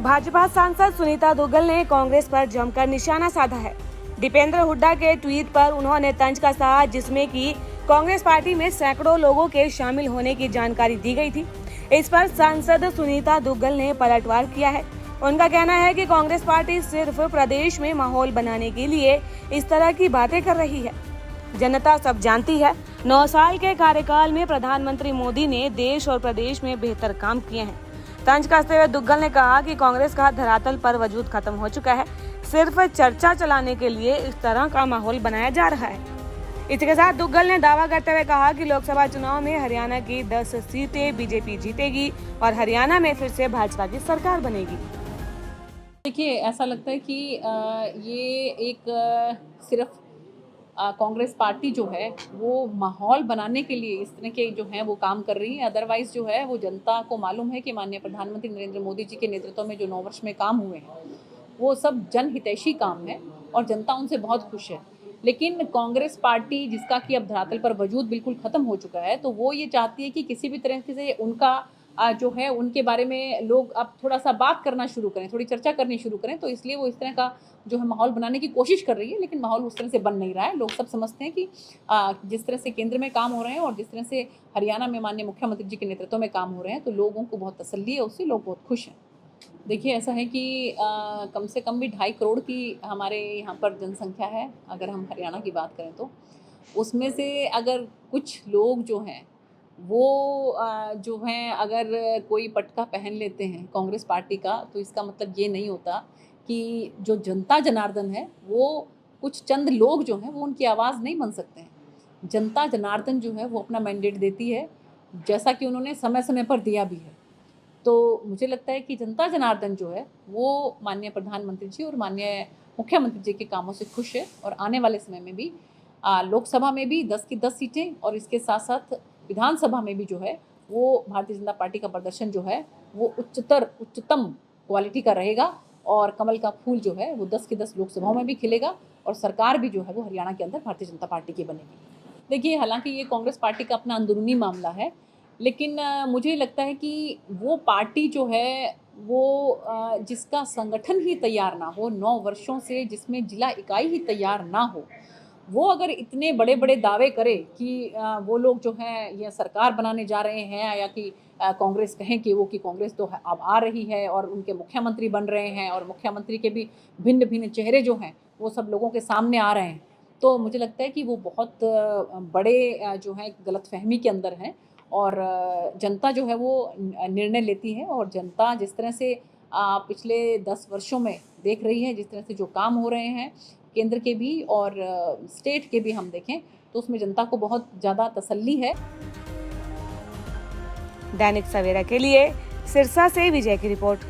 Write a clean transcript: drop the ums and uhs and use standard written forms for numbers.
भाजपा सांसद सुनीता दुग्गल ने कांग्रेस पर जमकर निशाना साधा है। दीपेंद्र हुड्डा के ट्वीट पर उन्होंने तंज कसा, जिसमें कि कांग्रेस पार्टी में सैकड़ों लोगों के शामिल होने की जानकारी दी गई थी। इस पर सांसद सुनीता दुग्गल ने पलटवार किया है। उनका कहना है कि कांग्रेस पार्टी सिर्फ प्रदेश में माहौल बनाने के लिए इस तरह की बातें कर रही है। जनता सब जानती है, 9 साल के कार्यकाल में प्रधानमंत्री मोदी ने देश और प्रदेश में बेहतर काम किए हैं। तंज कसते हुए दुग्गल ने कहा कि कांग्रेस का धरातल पर वजूद खत्म हो चुका है। सिर्फ चर्चा चलाने के लिए इस तरह का माहौल बनाया जा रहा है। इसके साथ दुग्गल ने दावा करते हुए कहा कि लोकसभा चुनाव में हरियाणा की 10 सीटें बीजेपी जीतेगी और हरियाणा में फिर से भाजपा की सरकार बनेगी। देखिए, ऐसा लगता है कि ये एक सिर्फ कांग्रेस पार्टी जो है वो माहौल बनाने के लिए इस तरह के जो हैं वो काम कर रही है। अदरवाइज़ जो है वो जनता को मालूम है कि माननीय प्रधानमंत्री नरेंद्र मोदी जी के नेतृत्व में जो 9 वर्ष में काम हुए हैं वो सब जनहितैषी काम है और जनता उनसे बहुत खुश है। लेकिन कांग्रेस पार्टी, जिसका कि अब धरातल पर वजूद बिल्कुल ख़त्म हो चुका है, तो वो ये चाहती है कि किसी भी तरह से उनका जो है उनके बारे में लोग अब थोड़ा सा बात करना शुरू करें, थोड़ी चर्चा करनी शुरू करें। तो इसलिए वो इस तरह का जो है माहौल बनाने की कोशिश कर रही है, लेकिन माहौल उस तरह से बन नहीं रहा है। लोग सब समझते हैं कि जिस तरह से केंद्र में काम हो रहे हैं और जिस तरह से हरियाणा में माननीय मुख्यमंत्री जी के नेतृत्व में काम हो रहे हैं, तो लोगों को बहुत तसल्ली है, उससे लोग बहुत खुश हैं। देखिए, ऐसा है कि कम से कम भी 2.5 करोड़ की हमारे यहाँ पर जनसंख्या है, अगर हम हरियाणा की बात करें तो। उसमें से अगर कुछ लोग जो हैं वो जो हैं अगर कोई पटका पहन लेते हैं कांग्रेस पार्टी का, तो इसका मतलब ये नहीं होता कि जो जनता जनार्दन है वो कुछ चंद लोग जो हैं वो उनकी आवाज़ नहीं बन सकते हैं। जनता जनार्दन जो है वो अपना मैंडेट देती है, जैसा कि उन्होंने समय समय पर दिया भी है। तो मुझे लगता है कि जनता जनार्दन जो है वो माननीय प्रधानमंत्री जी और माननीय मुख्यमंत्री जी के कामों से खुश है और आने वाले समय में भी लोकसभा में भी 10 की 10 सीटें और इसके साथ साथ विधानसभा में भी जो है वो भारतीय जनता पार्टी का प्रदर्शन जो है वो उच्चतम क्वालिटी का रहेगा और कमल का फूल जो है वो 10 की 10 लोकसभाओं में भी खिलेगा और सरकार भी जो है वो हरियाणा के अंदर भारतीय जनता पार्टी की बनेगी। देखिए, हालांकि ये कांग्रेस पार्टी का अपना अंदरूनी मामला है, लेकिन मुझे लगता है कि वो पार्टी जो है वो जिसका संगठन ही तैयार ना हो 9 वर्षों से, जिसमें जिला इकाई ही तैयार ना हो, वो अगर इतने बड़े बड़े दावे करे कि वो लोग जो हैं ये सरकार बनाने जा रहे हैं, या कि कांग्रेस कहें कि कांग्रेस तो अब आ रही है और उनके मुख्यमंत्री बन रहे हैं और मुख्यमंत्री के भी भिन्न भिन्न चेहरे जो हैं वो सब लोगों के सामने आ रहे हैं, तो मुझे लगता है कि वो बहुत बड़े जो है गलतफहमी के अंदर हैं। और जनता जो है वो निर्णय लेती है और जनता जिस तरह से पिछले 10 वर्षों में देख रही है, जिस तरह से जो काम हो रहे हैं केंद्र के भी और स्टेट के भी हम देखें, तो उसमें जनता को बहुत ज़्यादा तसल्ली है। दैनिक सवेरा के लिए सिरसा से विजय की रिपोर्ट।